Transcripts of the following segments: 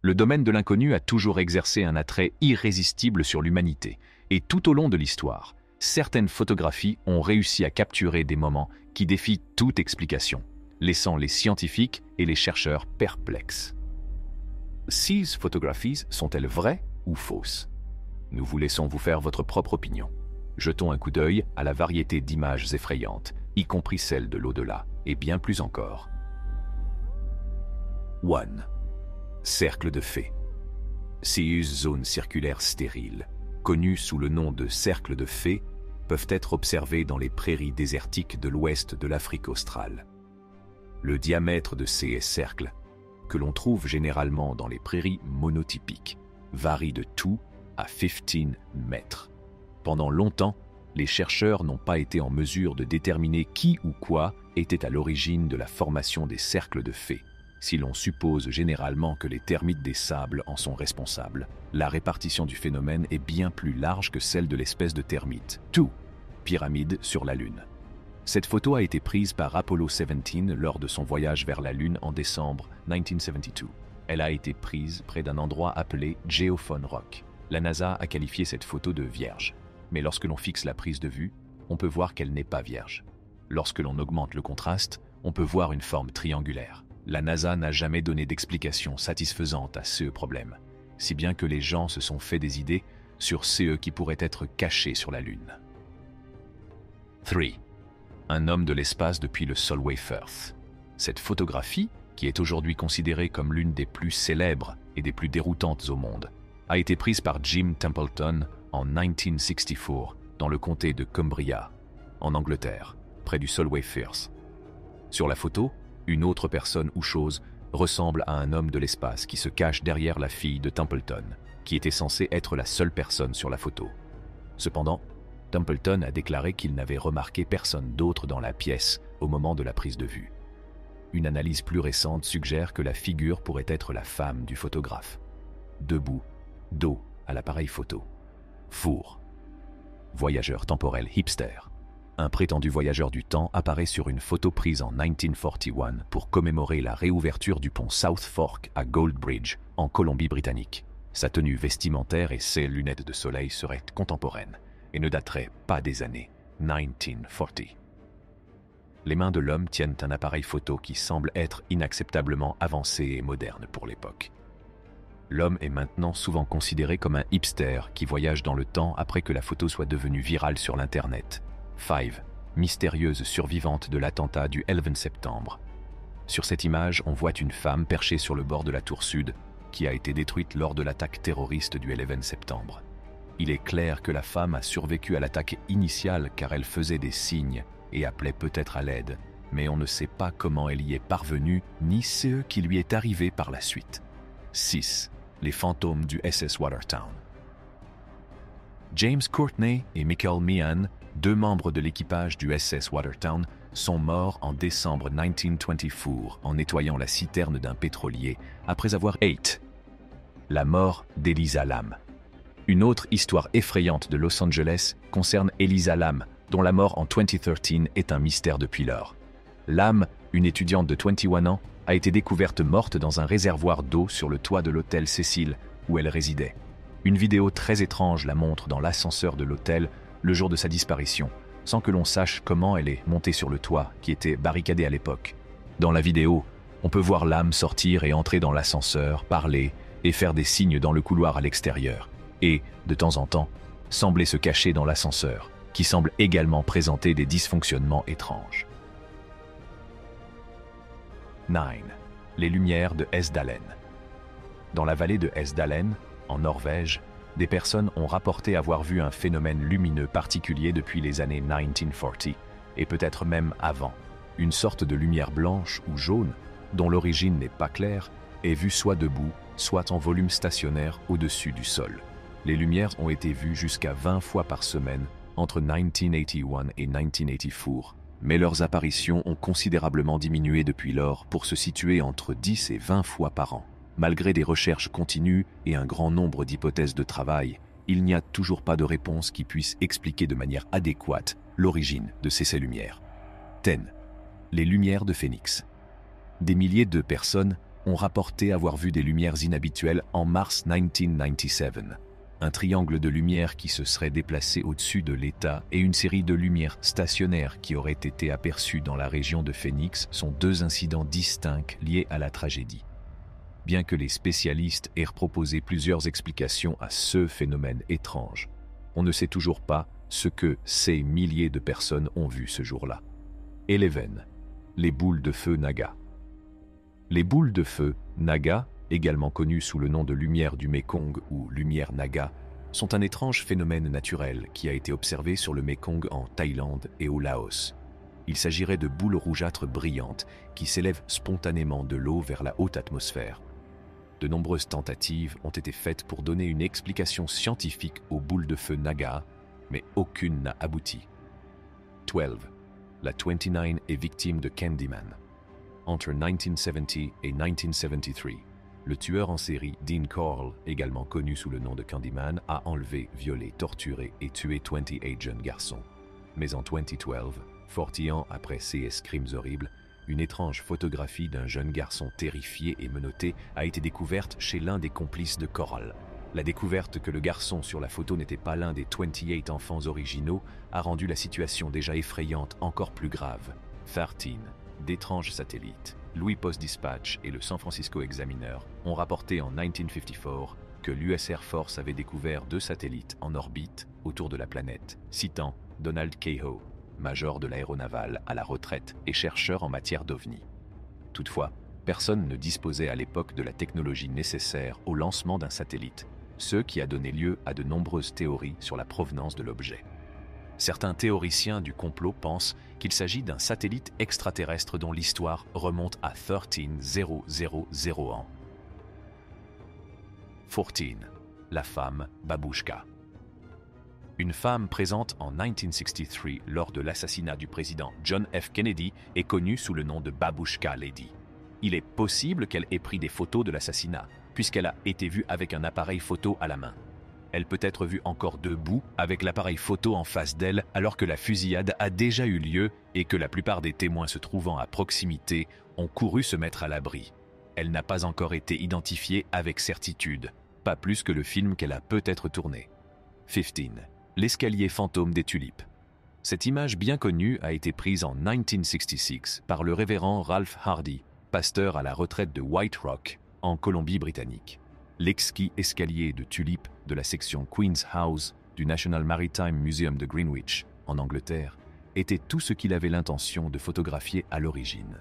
Le domaine de l'inconnu a toujours exercé un attrait irrésistible sur l'humanité, et tout au long de l'histoire, certaines photographies ont réussi à capturer des moments qui défient toute explication, laissant les scientifiques et les chercheurs perplexes. Ces photographies sont-elles vraies ou fausses? Nous vous laissons vous faire votre propre opinion. Jetons un coup d'œil à la variété d'images effrayantes, y compris celles de l'au-delà, et bien plus encore. 1. Cercle de fées. Ces zones circulaires stériles, connues sous le nom de cercles de fées, peuvent être observées dans les prairies désertiques de l'ouest de l'Afrique australe. Le diamètre de ces cercles, que l'on trouve généralement dans les prairies monotypiques, varie de tout à 15 mètres. Pendant longtemps, les chercheurs n'ont pas été en mesure de déterminer qui ou quoi était à l'origine de la formation des cercles de fées. Si l'on suppose généralement que les termites des sables en sont responsables, la répartition du phénomène est bien plus large que celle de l'espèce de termite. Tout, pyramide sur la Lune. Cette photo a été prise par Apollo 17 lors de son voyage vers la Lune en décembre 1972. Elle a été prise près d'un endroit appelé Geophone Rock. La NASA a qualifié cette photo de vierge. Mais lorsque l'on fixe la prise de vue, on peut voir qu'elle n'est pas vierge. Lorsque l'on augmente le contraste, on peut voir une forme triangulaire. La NASA n'a jamais donné d'explication satisfaisante à ce problème, si bien que les gens se sont fait des idées sur ce qui pourrait être caché sur la Lune. 3. Un homme de l'espace depuis le Solway Firth. Cette photographie, qui est aujourd'hui considérée comme l'une des plus célèbres et des plus déroutantes au monde, a été prise par Jim Templeton en 1964 dans le comté de Cumbria, en Angleterre, près du Solway Firth. Sur la photo, une autre personne ou chose ressemble à un homme de l'espace qui se cache derrière la fille de Templeton, qui était censée être la seule personne sur la photo. Cependant, Templeton a déclaré qu'il n'avait remarqué personne d'autre dans la pièce au moment de la prise de vue. Une analyse plus récente suggère que la figure pourrait être la femme du photographe. Debout, dos à l'appareil photo. Four. Voyageur temporel hipster. Un prétendu voyageur du temps apparaît sur une photo prise en 1941 pour commémorer la réouverture du pont South Fork à Goldbridge, en Colombie-Britannique. Sa tenue vestimentaire et ses lunettes de soleil seraient contemporaines et ne dateraient pas des années 1940. Les mains de l'homme tiennent un appareil photo qui semble être inacceptablement avancé et moderne pour l'époque. L'homme est maintenant souvent considéré comme un hipster qui voyage dans le temps après que la photo soit devenue virale sur l'Internet. 5. Mystérieuse survivante de l'attentat du 11 septembre. Sur cette image, on voit une femme perchée sur le bord de la tour sud, qui a été détruite lors de l'attaque terroriste du 11 septembre. Il est clair que la femme a survécu à l'attaque initiale car elle faisait des signes et appelait peut-être à l'aide, mais on ne sait pas comment elle y est parvenue ni ce qui lui est arrivé par la suite. 6. Les fantômes du SS Watertown. James Courtney et Michael Meehan, deux membres de l'équipage du SS Watertown, sont morts en décembre 1924 en nettoyant la citerne d'un pétrolier après avoir 8. La mort d'Eliza Lam. Une autre histoire effrayante de Los Angeles concerne Eliza Lam, dont la mort en 2013 est un mystère depuis lors. Lam, une étudiante de 21 ans, a été découverte morte dans un réservoir d'eau sur le toit de l'hôtel Cecil, où elle résidait. Une vidéo très étrange la montre dans l'ascenseur de l'hôtel le jour de sa disparition, sans que l'on sache comment elle est montée sur le toit, qui était barricadé à l'époque. Dans la vidéo, on peut voir Lam sortir et entrer dans l'ascenseur, parler et faire des signes dans le couloir à l'extérieur, et, de temps en temps, sembler se cacher dans l'ascenseur, qui semble également présenter des dysfonctionnements étranges. 9. Les lumières de Hesdalen. Dans la vallée de Hesdalen, en Norvège, des personnes ont rapporté avoir vu un phénomène lumineux particulier depuis les années 1940, et peut-être même avant. Une sorte de lumière blanche ou jaune, dont l'origine n'est pas claire, est vue soit debout, soit en volume stationnaire au-dessus du sol. Les lumières ont été vues jusqu'à 20 fois par semaine entre 1981 et 1984, mais leurs apparitions ont considérablement diminué depuis lors pour se situer entre 10 et 20 fois par an. Malgré des recherches continues et un grand nombre d'hypothèses de travail, il n'y a toujours pas de réponse qui puisse expliquer de manière adéquate l'origine de ces lumières. 10. Les lumières de Phénix. Des milliers de personnes ont rapporté avoir vu des lumières inhabituelles en mars 1997. Un triangle de lumière qui se serait déplacé au-dessus de l'État et une série de lumières stationnaires qui auraient été aperçues dans la région de Phoenix sont deux incidents distincts liés à la tragédie. Bien que les spécialistes aient proposé plusieurs explications à ce phénomène étrange, on ne sait toujours pas ce que ces milliers de personnes ont vu ce jour-là. 11. Les boules de feu Naga. Les boules de feu Naga, également connues sous le nom de lumière du Mékong ou lumière Naga, sont un étrange phénomène naturel qui a été observé sur le Mékong en Thaïlande et au Laos. Il s'agirait de boules rougeâtres brillantes qui s'élèvent spontanément de l'eau vers la haute atmosphère. De nombreuses tentatives ont été faites pour donner une explication scientifique aux boules de feu Naga, mais aucune n'a abouti. 12. La 29 est victime de Candyman. Entre 1970 et 1973, le tueur en série Dean Corll, également connu sous le nom de Candyman, a enlevé, violé, torturé et tué 28 jeunes garçons. Mais en 2012, 40 ans après ces crimes horribles, une étrange photographie d'un jeune garçon terrifié et menotté a été découverte chez l'un des complices de Corll. La découverte que le garçon sur la photo n'était pas l'un des 28 enfants originaux a rendu la situation déjà effrayante encore plus grave. 13. D'étranges satellites. Louis Post-Dispatch et le San Francisco Examiner ont rapporté en 1954 que l'US Air Force avait découvert 2 satellites en orbite autour de la planète, citant Donald Cahoe, major de l'aéronavale à la retraite et chercheur en matière d'OVNI. Toutefois, personne ne disposait à l'époque de la technologie nécessaire au lancement d'un satellite, ce qui a donné lieu à de nombreuses théories sur la provenance de l'objet. Certains théoriciens du complot pensent qu'il s'agit d'un satellite extraterrestre dont l'histoire remonte à 13,000 ans. 14. La femme Babouchka. Une femme présente en 1963 lors de l'assassinat du président John F. Kennedy est connue sous le nom de Babouchka Lady. Il est possible qu'elle ait pris des photos de l'assassinat, puisqu'elle a été vue avec un appareil photo à la main. Elle peut être vue encore debout avec l'appareil photo en face d'elle alors que la fusillade a déjà eu lieu et que la plupart des témoins se trouvant à proximité ont couru se mettre à l'abri. Elle n'a pas encore été identifiée avec certitude, pas plus que le film qu'elle a peut-être tourné. 15. L'escalier fantôme des tulipes. Cette image bien connue a été prise en 1966 par le révérend Ralph Hardy, pasteur à la retraite de White Rock, en Colombie-Britannique. L'exquis escalier de tulipes de la section Queen's House du National Maritime Museum de Greenwich, en Angleterre, était tout ce qu'il avait l'intention de photographier à l'origine.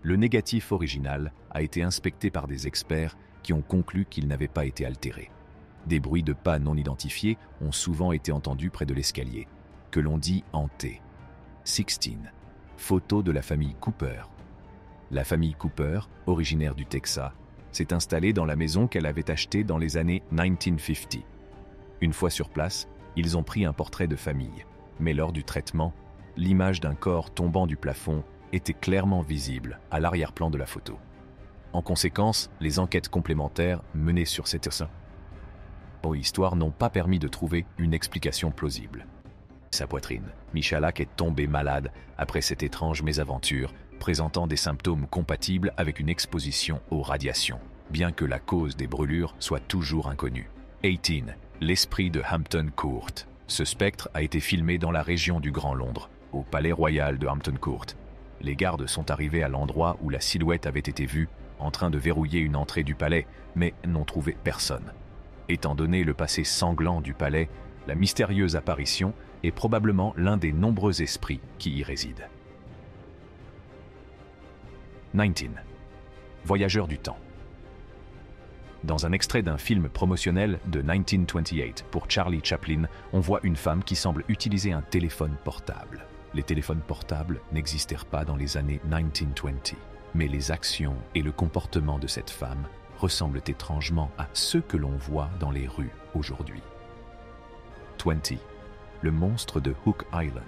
Le négatif original a été inspecté par des experts qui ont conclu qu'il n'avait pas été altéré. Des bruits de pas non identifiés ont souvent été entendus près de l'escalier, que l'on dit hanté. 16. Photo de la famille Cooper. La famille Cooper, originaire du Texas, s'est installée dans la maison qu'elle avait achetée dans les années 1950. Une fois sur place, ils ont pris un portrait de famille, mais lors du traitement, l'image d'un corps tombant du plafond était clairement visible à l'arrière-plan de la photo. En conséquence, les enquêtes complémentaires menées sur cette histoire n'ont pas permis de trouver une explication plausible. Sa poitrine, Michalak est tombée malade après cette étrange mésaventure, présentant des symptômes compatibles avec une exposition aux radiations, bien que la cause des brûlures soit toujours inconnue. 18. L'esprit de Hampton Court. Ce spectre a été filmé dans la région du Grand Londres, au Palais Royal de Hampton Court. Les gardes sont arrivés à l'endroit où la silhouette avait été vue, en train de verrouiller une entrée du palais, mais n'ont trouvé personne. Étant donné le passé sanglant du palais, la mystérieuse apparition est probablement l'un des nombreux esprits qui y résident. 19. Voyageur du temps. Dans un extrait d'un film promotionnel de 1928 pour Charlie Chaplin, on voit une femme qui semble utiliser un téléphone portable. Les téléphones portables n'existèrent pas dans les années 1920, mais les actions et le comportement de cette femme ressemblent étrangement à ceux que l'on voit dans les rues aujourd'hui. 20. Le monstre de Hook Island.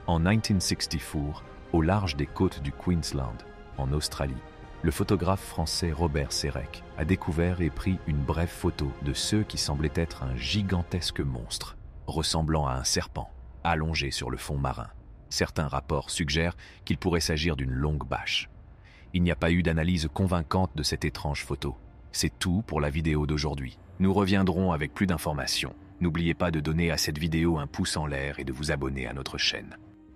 En 1964, au large des côtes du Queensland, en Australie, le photographe français Robert Sérec a découvert et pris une brève photo de ce qui semblait être un gigantesque monstre, ressemblant à un serpent, allongé sur le fond marin. Certains rapports suggèrent qu'il pourrait s'agir d'une longue bâche. Il n'y a pas eu d'analyse convaincante de cette étrange photo. C'est tout pour la vidéo d'aujourd'hui. Nous reviendrons avec plus d'informations. N'oubliez pas de donner à cette vidéo un pouce en l'air et de vous abonner à notre chaîne.